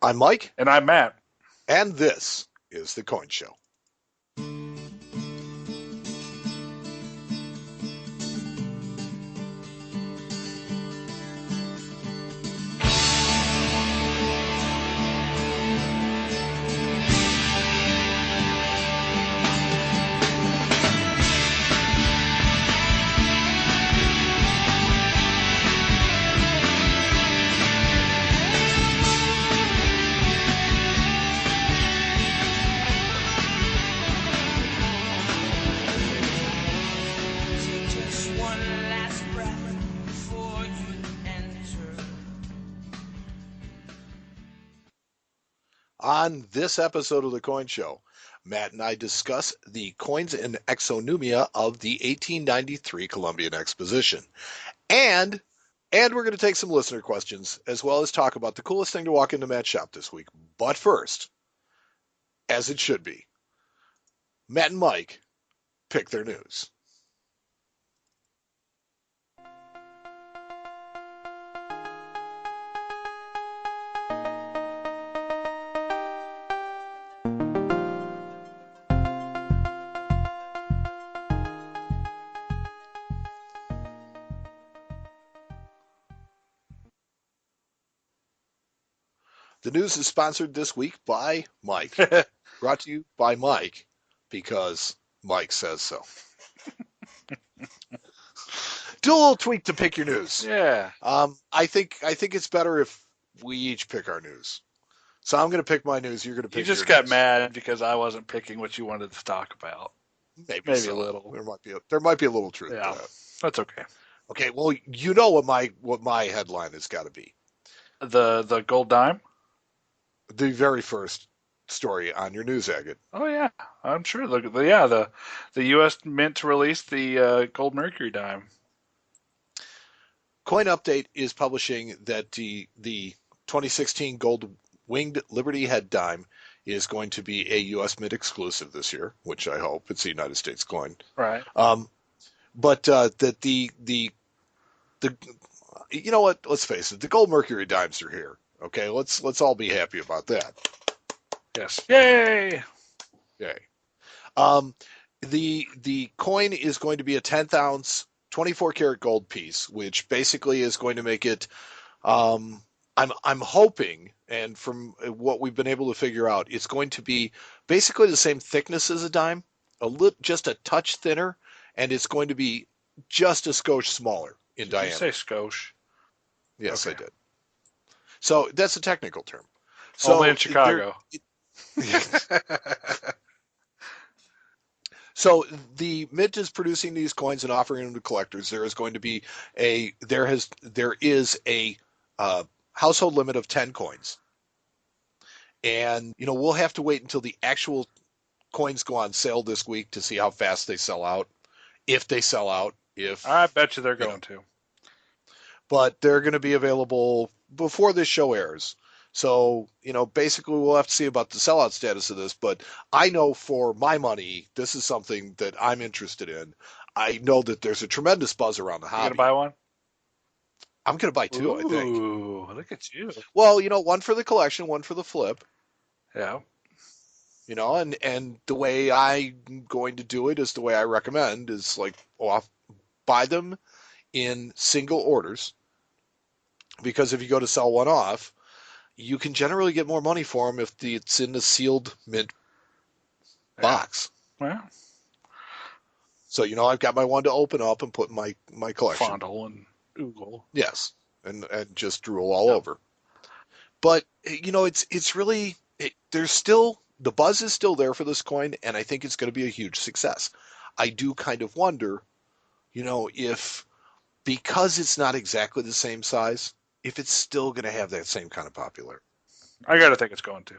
I'm Mike. And I'm Matt. And this is The Coin Show. On this episode of The Coin Show, Matt and I discuss the coins and exonumia of the 1893 Columbian Exposition. And we're going to take some listener questions, as well as talk about the coolest thing to walk into Matt's shop this week. But first, as it should be, Matt and Mike pick their news. The news is sponsored this week by Mike. Brought to you by Mike because Mike says so. Do a little tweak to pick your news. Yeah. I think it's better if we each pick our news. So I'm going to pick my news. You're going to pick. You just your got news. mad because I wasn't picking what you wanted to talk about. Maybe so. A little. There might be a little truth to that. That's okay. Okay. Well, you know what my headline has got to be. The gold dime. The very first story on your news agate. Oh yeah, I'm sure. The U.S. Mint to release the gold mercury dime. Coin Update is publishing that the 2016 gold winged Liberty Head dime is going to be a U.S. Mint exclusive this year, which I hope. It's a United States coin. Right. But that the you know what? Let's face it. The gold mercury dimes are here. Okay, let's all be happy about that. Yes. Yay! Yay. The coin is going to be a 10th ounce, 24 karat gold piece, which basically is going to make it. I'm hoping, and from what we've been able to figure out, it's going to be basically the same thickness as a dime, just a touch thinner, and it's going to be just a skosh smaller in diameter. Did you say skosh? Yes, okay. I did. So that's a technical term. So only in Chicago. So the Mint is producing these coins and offering them to collectors. There is going to be there is a household limit of 10 coins, and we'll have to wait until the actual coins go on sale this week to see how fast they sell out, if they sell out. I bet you they're going to. But they're going to be available before this show airs. So, basically we'll have to see about the sellout status of this. But I know for my money, this is something that I'm interested in. I know that there's a tremendous buzz around the hobby. You going to buy one? I'm going to buy two, I think. Ooh, look at you. Well, one for the collection, one for the flip. Yeah. And the way I'm going to do it is the way I recommend is I'll buy them in single orders. Because if you go to sell one off, you can generally get more money for them if it's in the sealed mint box. Well, so I've got my one to open up and put in my collection. Fondle and oogle. Yes, and just drool all over. But it's really there's still the buzz is still there for this coin, and I think it's going to be a huge success. I do kind of wonder, if because it's not exactly the same size, if it's still going to have that same kind of popularity. I got to think it's going to.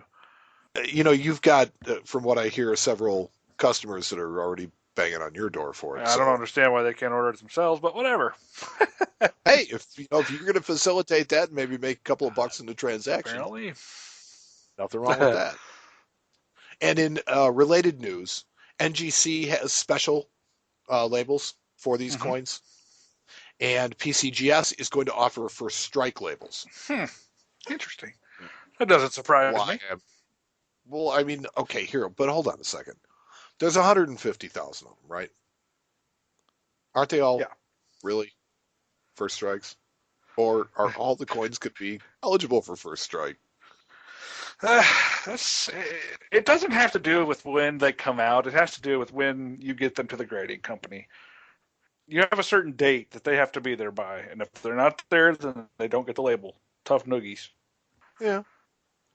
You've got, from what I hear, several customers that are already banging on your door for it. I don't understand why they can't order it themselves, but whatever. Hey, if you're going to facilitate that and maybe make a couple of bucks in the transaction, apparently, nothing wrong with that. And in related news, NGC has special labels for these coins. And PCGS is going to offer first strike labels. Interesting. That doesn't surprise Why? me. Well, I mean, okay, here, but hold on a second. There's 150,000 of them, right? Aren't they all Yeah. really first strikes? Or are all the coins could be eligible for first strike? Uh, that's, it doesn't have to do with when they come out. It has to do with when you get them to the grading company. You have a certain date that they have to be there by, and if they're not there, then they don't get the label. Tough noogies. Yeah.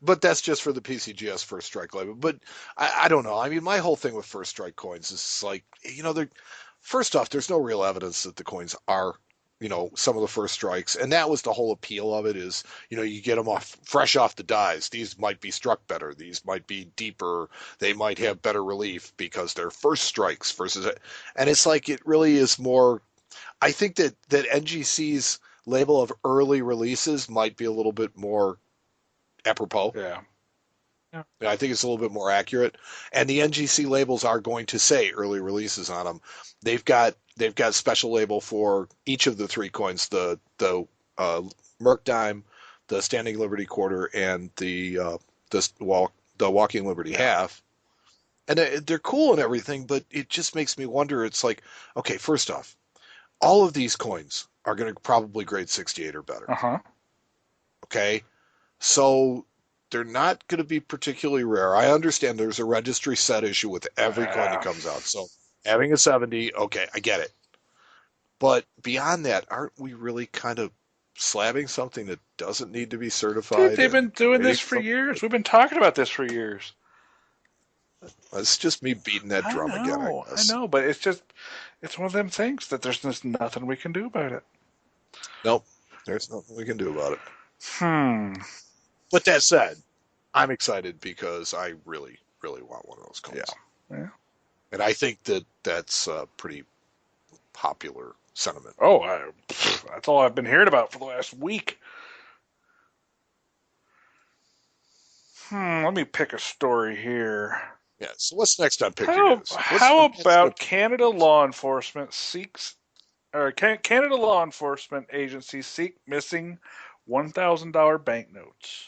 But that's just for the PCGS first strike label. But I don't know. I mean, my whole thing with first strike coins is like, they're first off, there's no real evidence that the coins are, some of the first strikes, and that was the whole appeal of it. Is you get them off fresh off the dies. These might be struck better. These might be deeper. They might have better relief because they're first strikes versus it. And it's like it really is more. I think that NGC's label of early releases might be a little bit more apropos. Yeah. Yeah. I think it's a little bit more accurate. And the NGC labels are going to say early releases on them. They've got special label for each of the three coins: the Merc Dime, the Standing Liberty Quarter, and the Walking Liberty Yeah. Half. And they're cool and everything, but it just makes me wonder. It's like, okay, first off, all of these coins are going to probably grade 68 or better. Uh huh. Okay, so they're not going to be particularly rare. I understand there's a registry set issue with every coin that comes out. So having a 70, okay, I get it. But beyond that, aren't we really kind of slabbing something that doesn't need to be Dude, certified they've and been doing grading this for something? years. We've been talking about this for years. It's just me beating that drum again, I I guess. know, but it's one of them things that there's just nothing we can do about it. Nope, there's nothing we can do about it. Hmm. But that said, I'm excited because I really, really want one of those Yeah. coins. Yeah. And I think that that's a pretty popular sentiment. Oh, that's all I've been hearing about for the last week. Let me pick a story here. Yeah. So what's next on Pick Your How News? how What's about Canada law enforcement seeks or Canada law enforcement agencies seek missing $1,000 banknotes?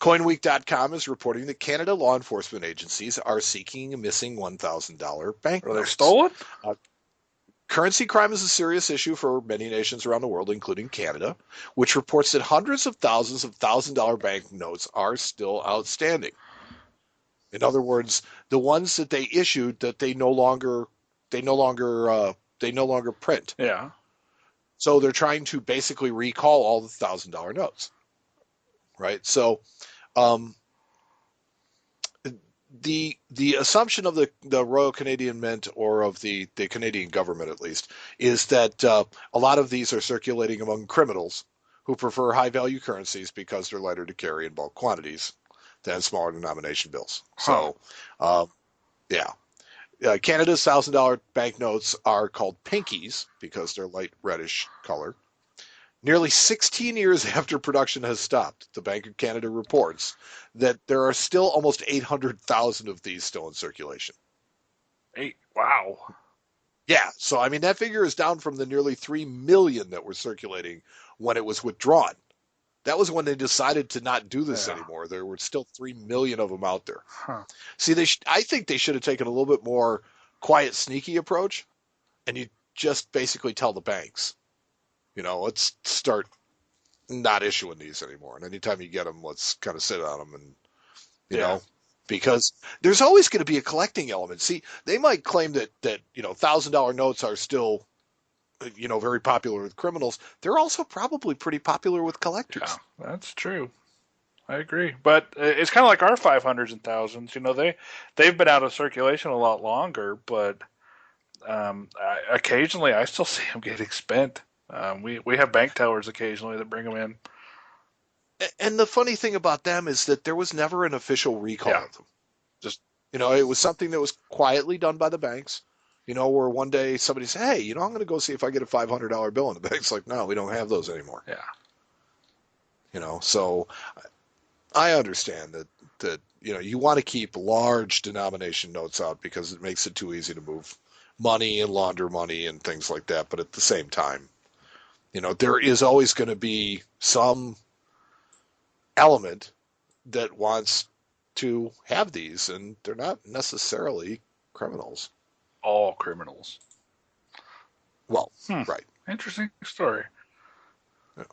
CoinWeek.com is reporting that Canada law enforcement agencies are seeking missing $1,000 Are they banknotes. stolen? Uh, Currency crime is a serious issue for many nations around the world, including Canada, which reports that hundreds of thousands of $1,000 banknotes are still outstanding. In other words, the ones that they issued that they no longer they no longer print. Yeah. So they're trying to basically recall all the $1,000 notes, right? So um, the assumption of the Royal Canadian Mint or of the Canadian government at least is that a lot of these are circulating among criminals who prefer high value currencies because they're lighter to carry in bulk quantities than smaller denomination bills. Huh. So yeah. Canada's $1,000 banknotes are called pinkies because they're light reddish color. Nearly 16 years after production has stopped, the Bank of Canada reports that there are still almost 800,000 of these still in circulation. Hey, wow. Yeah, so I mean that figure is down from the nearly 3 million that were circulating when it was withdrawn. That was when they decided to not do this Yeah. anymore. There were still 3 million of them out there. Huh. See, I think they should have taken a little bit more quiet, sneaky approach, and you just basically tell the banks, let's start not issuing these anymore. And anytime you get them, let's kind of sit on them and, you Yeah. know, because there's always going to be a collecting element. See, they might claim that $1,000 notes are still, very popular with criminals. They're also probably pretty popular with Yeah. collectors. That's true. I agree, but it's kind of like our 500s and thousands. They've been out of circulation a lot longer, but occasionally I still see them getting spent. We have bank tellers occasionally that bring them in. And the funny thing about them is that there was never an official recall Yeah, of them. Just, it was something that was quietly done by the banks. Where one day somebody said, "Hey, I'm going to go see if I get a $500 bill," and the bank's like, "No, we don't have those anymore." yeah, So I understand that you want to keep large denomination notes out because it makes it too easy to move money and launder money and things like that. But at the same time, there is always going to be some element that wants to have these, and they're not necessarily criminals. All criminals. Well, right. Interesting story. Yeah.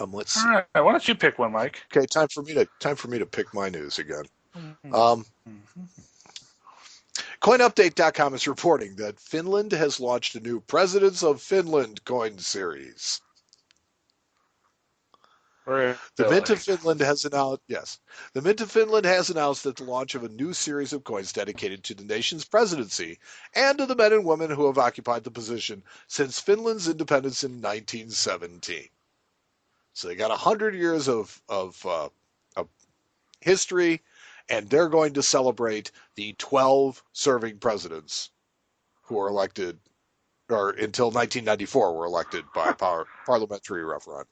Let's All see. right. Why don't you pick one, Mike? Okay, time for me to pick my news again. Mm-hmm. CoinUpdate.com is reporting that Finland has launched a new Presidents of Finland coin series. Really? The Mint of Finland has announced, yes, the Mint of Finland has announced that the launch of a new series of coins dedicated to the nation's presidency and to the men and women who have occupied the position since Finland's independence in 1917. So they got 100 years of history, and they're going to celebrate the 12 serving presidents who were elected, or until 1994 were elected by parliamentary referendum.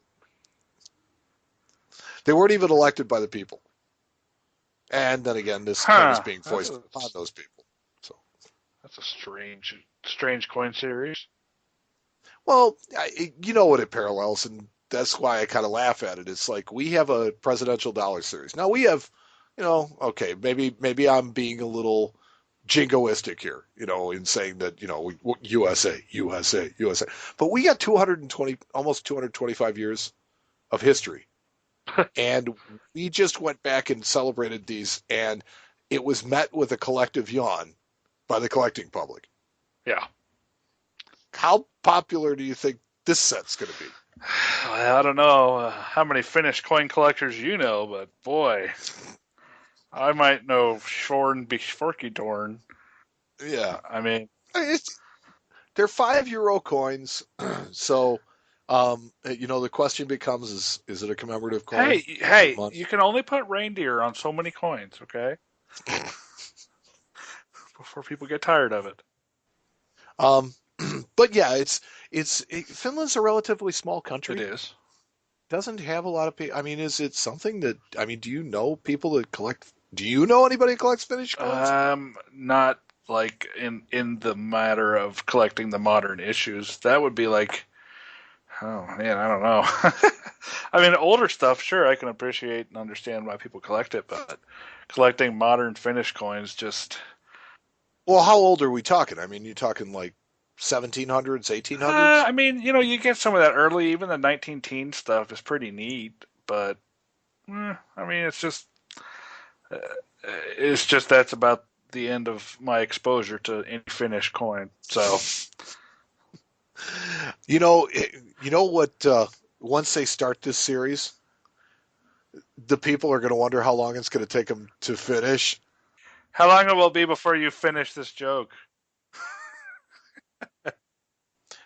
They weren't even elected by the people. And then again, this coin is being foisted upon those people. So that's a strange coin series. Well, you know what it parallels, and that's why I kind of laugh at it. It's like we have a presidential dollar series. Now we have, okay, maybe I'm being a little jingoistic here, in saying that, USA, USA, USA. But we got almost 225 years of history. And we just went back and celebrated these, and it was met with a collective yawn by the collecting public. Yeah. How popular do you think this set's going to be? Well, I don't know how many Finnish coin collectors you know, but boy, I might know Shorn Forky Torn. Yeah. I mean, they're €5 coins, so the question becomes: is it a commemorative coin? Hey, you can only put reindeer on so many coins, okay? Before people get tired of it. But yeah, Finland's a relatively small country. It is. Doesn't have a lot of people. I mean, is it something that? I mean, do you know people that collect? Do you know anybody who collects Finnish coins? Not like in the matter of collecting the modern issues. That would be like, oh man, I don't know. I mean, older stuff, sure, I can appreciate and understand why people collect it, but collecting modern Finnish coins just. Well, how old are we talking? I mean, you talking like 1700s, 1800s? I mean, you get some of that early. Even the 19-teen stuff is pretty neat, but I mean, it's just that's about the end of my exposure to any Finnish coin. So, you know what? Once they start this series, the people are going to wonder how long it's going to take them to finish. How long it will be before you finish this joke?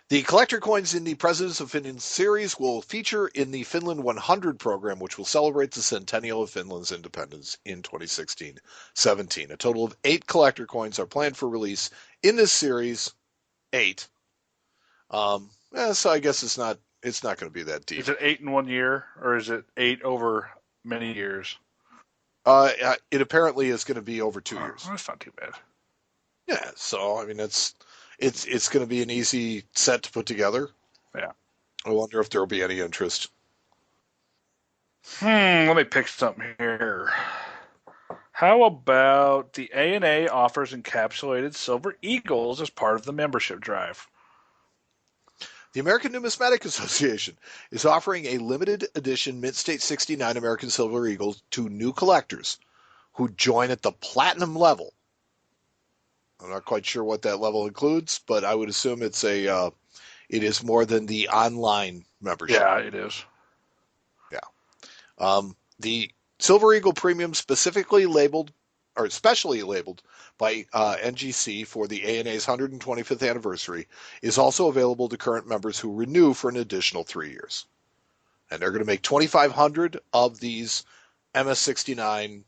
The collector coins in the Presidents of Finland series will feature in the Finland 100 program, which will celebrate the centennial of Finland's independence in 2016-17. A total of 8 collector coins are planned for release in this series. 8. So I guess it's not going to be that deep. Is it 8 in 1 year, or is it 8 over many years? It apparently is going to be over 2 years. That's not too bad. Yeah, so I mean it's going to be an easy set to put together. Yeah. I wonder if there will be any interest. Let me pick something here. How about the ANA offers encapsulated silver eagles as part of the membership drive? The American Numismatic Association is offering a limited edition Mint State 69 American Silver Eagles to new collectors who join at the platinum level. I'm not quite sure what that level includes, but I would assume it is more than the online membership. Yeah, it is. Yeah. The Silver Eagle Premium specially labeled by NGC for the ANA's 125th anniversary is also available to current members who renew for an additional 3 years. And they're going to make 2,500 of these MS69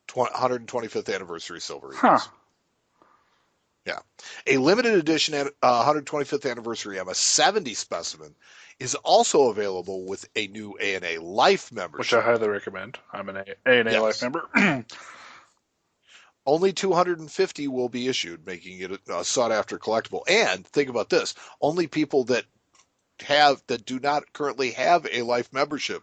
125th anniversary Silver Eagles. Huh. Yeah. A limited edition 125th anniversary MS70 specimen is also available with a new ANA Life membership. Which I highly recommend. I'm an ANA Life member. Only 250 will be issued, making it a sought-after collectible. And think about this: only people that do not currently have a Life membership